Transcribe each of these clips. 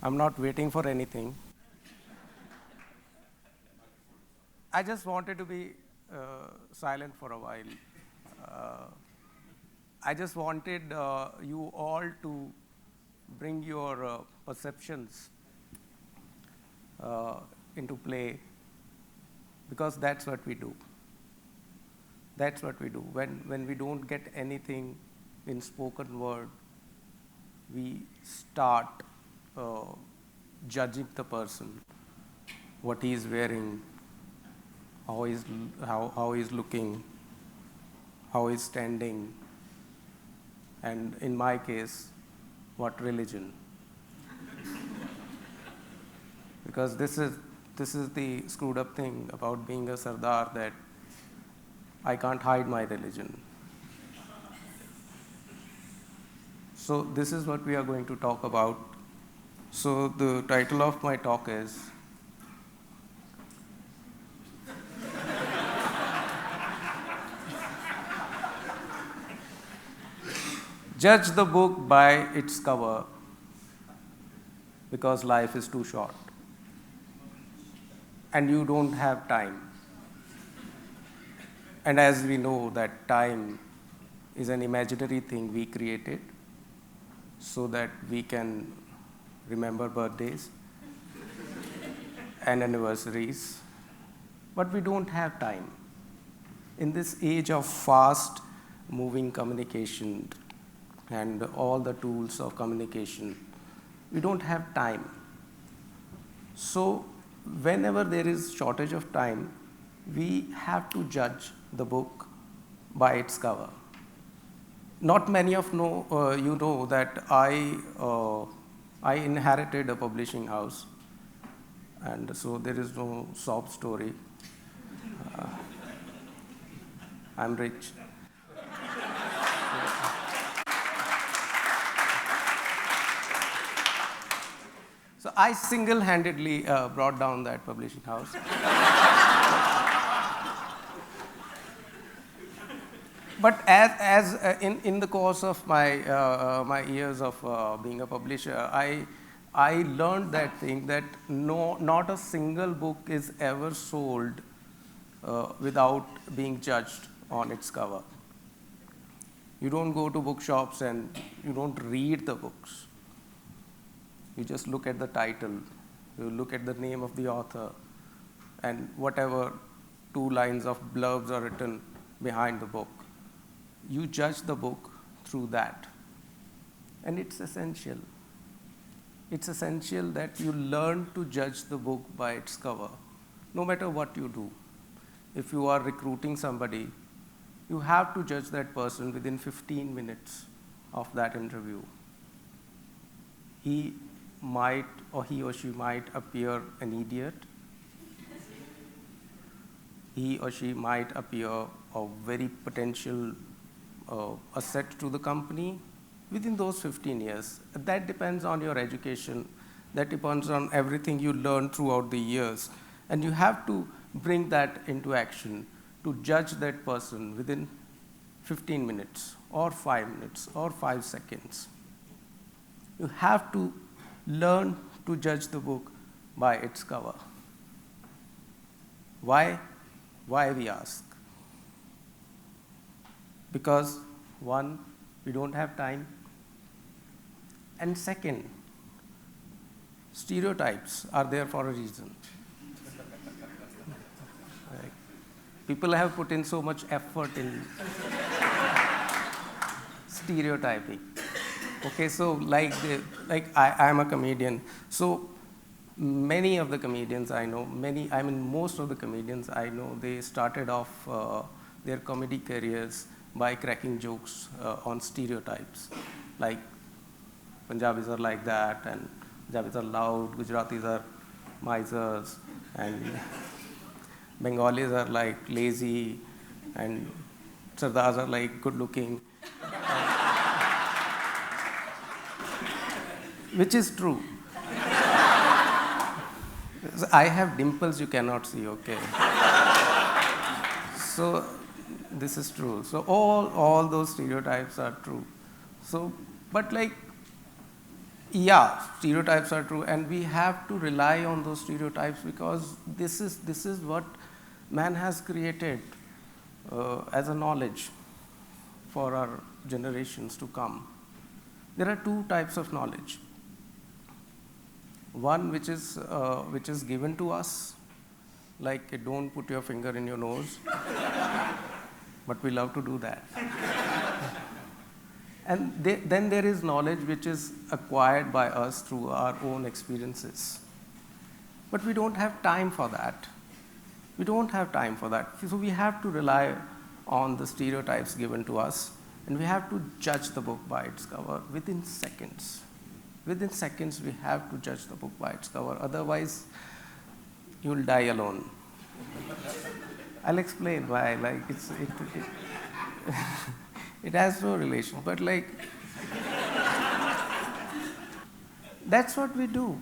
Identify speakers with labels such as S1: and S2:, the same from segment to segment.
S1: I'm not waiting for anything. I just wanted to be silent for a while. Uh, I just wanted you all to bring your perceptions into play, because that's what we do. That's what we do. When we don't get anything in spoken word, we start judging the person, what he is wearing, how he's looking, how he's standing, and in my case, what religion. Because this is the screwed up thing about being a Sardar, that I can't hide my religion. So this is what we are going to talk about. So the title of my talk is Judge the book by its cover, because life is too short and you don't have time. And as we know that time is an imaginary thing we created so that we can remember birthdays and anniversaries, but we don't have time. In this age of fast moving communication and all the tools of communication, we don't have time. So whenever there is shortage of time, we have to judge the book by its cover. Not many of you know that I inherited a publishing house, and so there is no sob story. I'm rich. So I single-handedly brought down that publishing house. But as in the course of my my years of being a publisher, I learned that thing, that not a single book is ever sold without being judged on its cover. You don't go to bookshops and you don't read the books. You just look at the title, you look at the name of the author, and whatever 2 lines of blurbs are written behind the book. You judge the book through that. And it's essential. It's essential that you learn to judge the book by its cover, no matter what you do. If you are recruiting somebody, you have to judge that person within 15 minutes of that interview. He or she might appear an idiot. He or she might appear a very potential asset to the company within those 15 years. That depends on your education. That depends on everything you learn throughout the years. And you have to bring that into action to judge that person within 15 minutes or 5 minutes or 5 seconds. You have to learn to judge the book by its cover. Why? Why, we ask? Because 1, we don't have time. And second, stereotypes are there for a reason. Right? People have put in so much effort in stereotyping. Okay, so like I am a comedian. So many of the comedians I know, most of the comedians I know, they started off their comedy careers by cracking jokes on stereotypes. Like Punjabis are like that, and Punjabis are loud, Gujaratis are misers, and Bengalis are like lazy, and Sardars are like good looking. Which is true. I have dimples you cannot see, okay? So this is true. So all those stereotypes are true. So, but like, Yeah, stereotypes are true, and we have to rely on those stereotypes because this is what man has created as a knowledge for our generations to come. There are two types of knowledge. One which is given to us, like don't put your finger in your nose, but we love to do that. And then there is knowledge which is acquired by us through our own experiences. But we don't have time for that. We don't have time for that. So we have to rely on the stereotypes given to us, and we have to judge the book by its cover within seconds. Within seconds, we have to judge the book by its cover. Otherwise, you'll die alone. I'll explain why. Like it has no relation, but like that's what we do.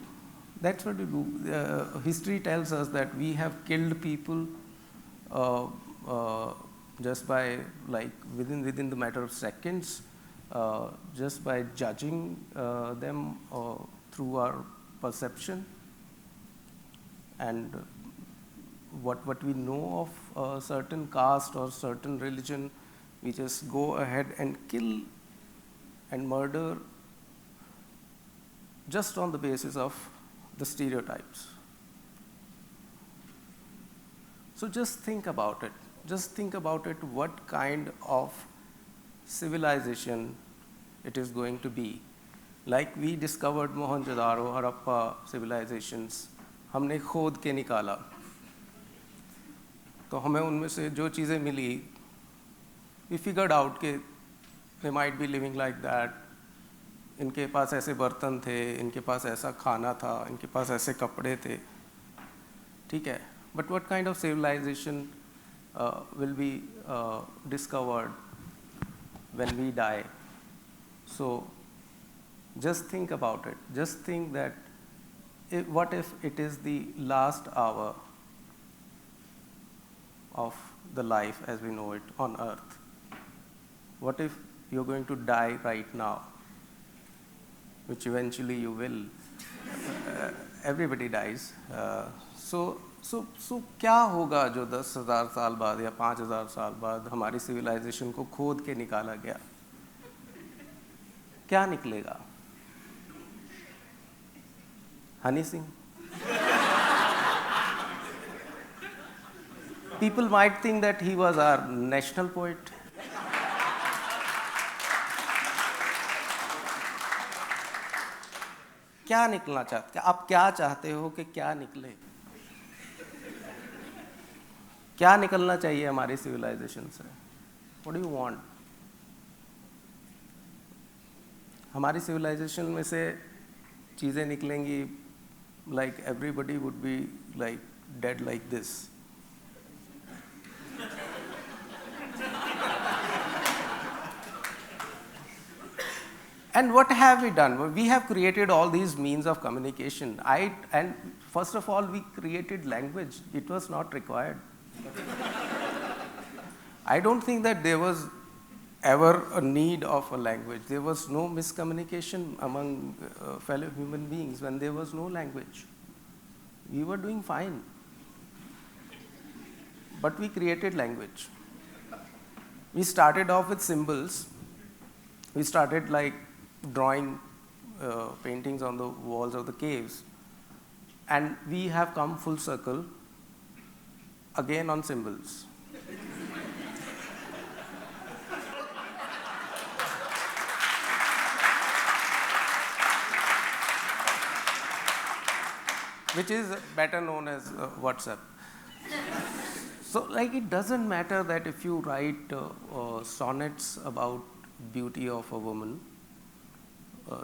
S1: That's what we do. History tells us that we have killed people just by like within the matter of seconds, just by judging them through our perception and what we know of a certain caste or certain religion. We just go ahead and kill and murder just on the basis of the stereotypes. So just think about it. Just think about it, what kind of civilization it is going to be. Like we discovered Mohenjo-daro, Harappa civilizations, हमने खोद के निकाला, तो हमें उनमें से जो चीज़ें मिली, we figured out कि they might be living like that. इनके पास ऐसे बर्तन थे, इनके पास ऐसा खाना था, इनके पास ऐसे कपड़े थे, ठीक है? But what kind of civilization will be discovered when we die? So just think about it. Just think that what if it is the last hour of the life as we know it on earth? What if you're going to die right now? Which eventually you will. Everybody dies. So क्या होगा जो 10,000 साल बाद या 5,000 साल बाद हमारी civilisation को खोद के निकाला गया? क्या निकलेगा? Honey Singh? People might think that he was our national poet. क्या निकलना चाहते? आप क्या चाहते हो कि क्या निकले? क्या निकलना चाहिए हमारी सिविलाइजेशन से? What do you want? हमारी सिविलाइजेशन में से चीज़ें निकलेंगी, like everybody would be like dead like this. And what have we done? We have created all these means of communication. And first of all, we created language. It was not required. I don't think that there was ever a need of a language. There was no miscommunication among fellow human beings when there was no language. We were doing fine. But we created language. We started off with symbols. We started like drawing paintings on the walls of the caves. And we have come full circle again on symbols. Which is better known as WhatsApp. So like it doesn't matter that if you write sonnets about beauty of a woman,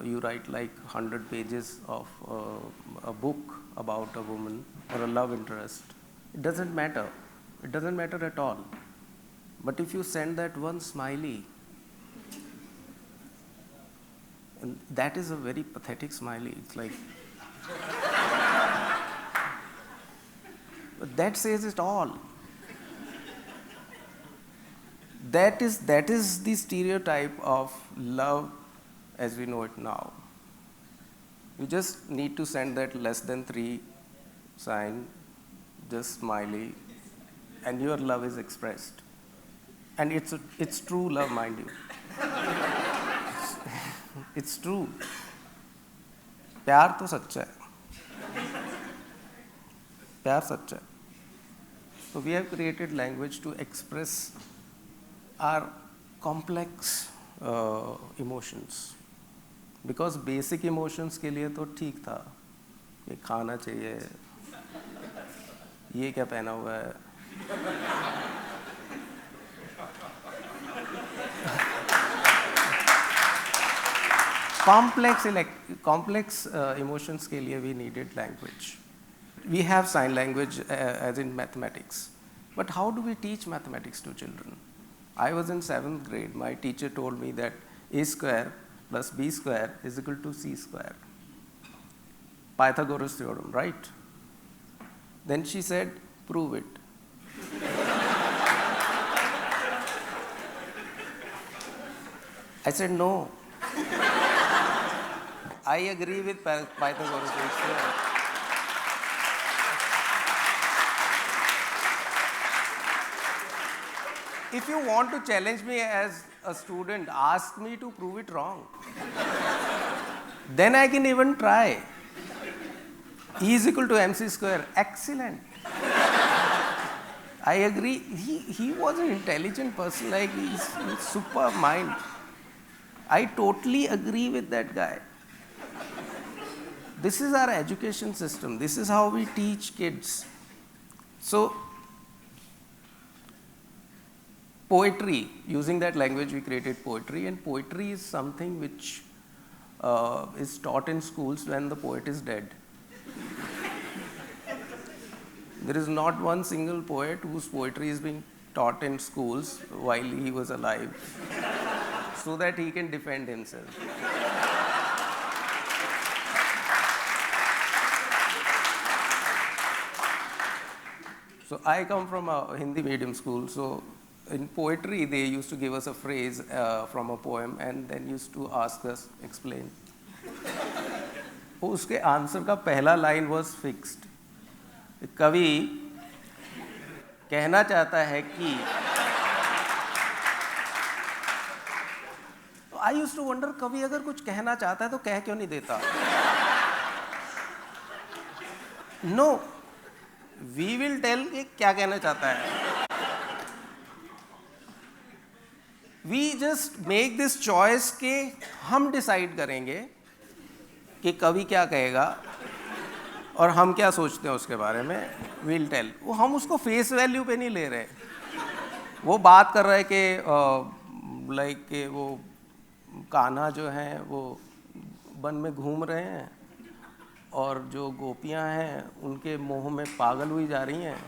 S1: you write like 100 pages of a book about a woman or a love interest. It doesn't matter. It doesn't matter at all. But if you send that one smiley, and that is a very pathetic smiley. It's like, but that says it all. That is the stereotype of love as we know it now. You just need to send that less than 3 sign, just smiley, and your love is expressed. And it's true love, mind you. It's true. प्यार तो सच्चा है. प्यार सच्चा है. So we have created language to express our complex emotions. Because basic emotions के लिए तो ठीक था. ये खाना चाहिए. ये क्या पहना हुआ है. complex emotions के लिए we needed language. We have sign language as in mathematics. But how do we teach mathematics to children? I was in 7th grade. My teacher told me that a square plus b square is equal to c square. Pythagoras theorem, right? Then she said, prove it. I said, no. I agree with Pythagoras theorem. If you want to challenge me as a student, ask me to prove it wrong. Then I can even try. E is equal to mc square. Excellent. I agree. He was an intelligent person, like he's super mind. I totally agree with that guy. This is our education system. This is how we teach kids. So, poetry, using that language we created poetry, and poetry is something which is taught in schools when the poet is dead. There is not one single poet whose poetry is being taught in schools while he was alive so that he can defend himself. So I come from a Hindi medium school, so in poetry they used to give us a phrase from a poem and then used to ask us, explain. उसके answer का पहला line was fixed. कवि कहना चाहता है कि I used to wonder, कवि अगर कुछ कहना चाहता है तो कह क्यों नहीं देता? No, we will tell कि क्या कहना चाहता है. We just make this choice कि हम decide करेंगे कि कवि क्या कहेगा और हम क्या सोचते हैं उसके बारे में. We'll tell. वो हम उसको face value पे नहीं ले रहे. वो बात कर रहे हैं कि like कि वो कान्हा जो हैं वो वन में घूम रहे हैं और जो गोपियां हैं उनके मोह में पागल हुई जा रही हैं.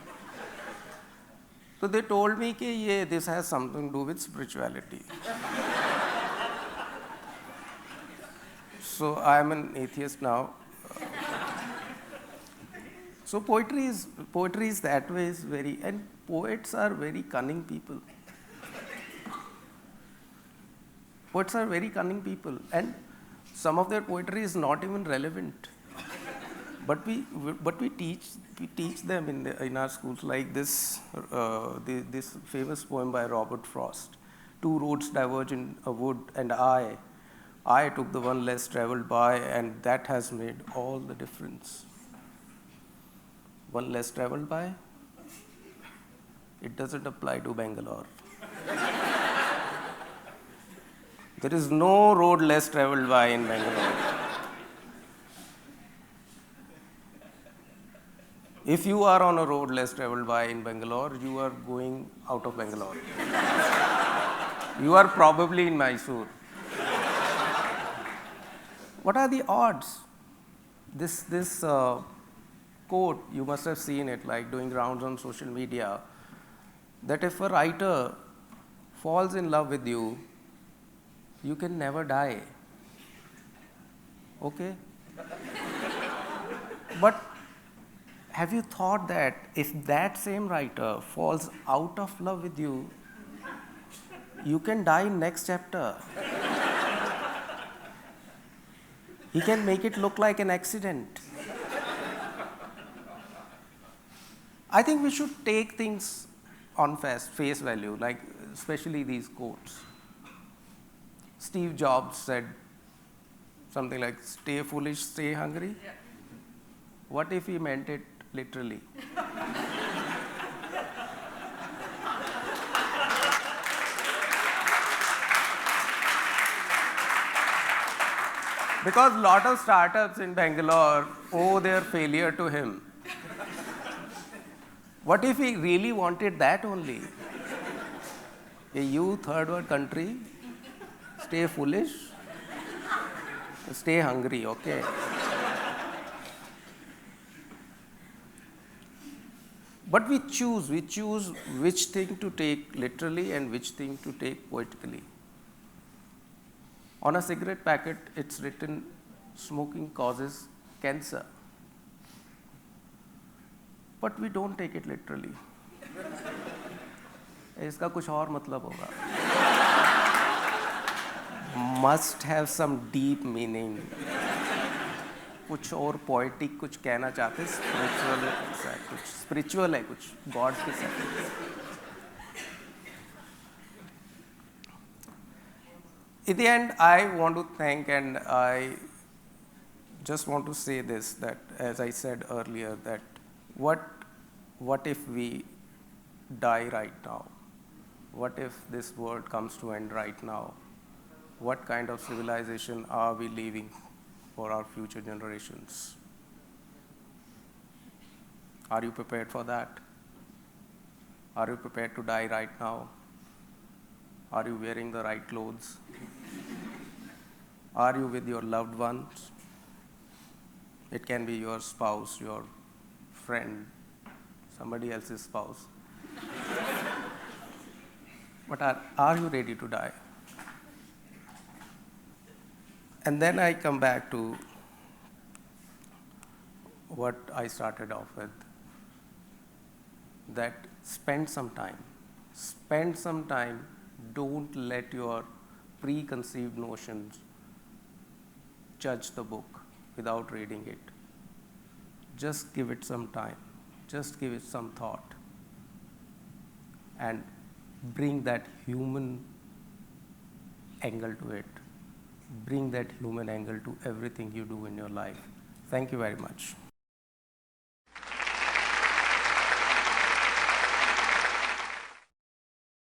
S1: So they told me कि ये this has something to do with spirituality. So I am an atheist now. So poetry is that way is very, and poets are very cunning people. Poets are very cunning people, and some of their poetry is not even relevant. But we teach them in our schools, like this famous poem by Robert Frost. Two roads diverge in a wood, and I took the one less traveled by, and that has made all the difference. One less traveled by? It doesn't apply to Bangalore. There is no road less traveled by in Bangalore. If you are on a road less traveled by in Bangalore, you are going out of Bangalore. You are probably in Mysore. What are the odds? This quote, you must have seen it, like doing rounds on social media, that if a writer falls in love with you, you can never die. Okay? But have you thought that if that same writer falls out of love with you, you can die in next chapter? He can make it look like an accident. I think we should take things on face value, like especially these quotes. Steve Jobs said something like, stay foolish, stay hungry. Yeah. What if he meant it literally? Because a lot of startups in Bangalore owe their failure to him. What if he really wanted that only? Hey, you third world country, stay foolish, stay hungry, okay? But we choose which thing to take literally and which thing to take poetically. On a cigarette packet, it's written, smoking causes cancer. But we don't take it literally. इसका कुछ और मतलब होगा. Must have some deep meaning. कुछ और poetic कुछ कहना चाहते, spiritual है कुछ God के साथ. In the end, I want to thank, and I just want to say this, that as I said earlier, that what if we die right now? What if this world comes to end right now? What kind of civilization are we leaving for our future generations? Are you prepared for that? Are you prepared to die right now? Are you wearing the right clothes? Are you with your loved ones? It can be your spouse, your friend, somebody else's spouse. But are you ready to die? And then I come back to what I started off with, that spend some time. Spend some time. Don't let your preconceived notions judge the book without reading it. Just give it some time. Just give it some thought. And bring that human angle to it. Bring that human angle to everything you do in your life. Thank you very much.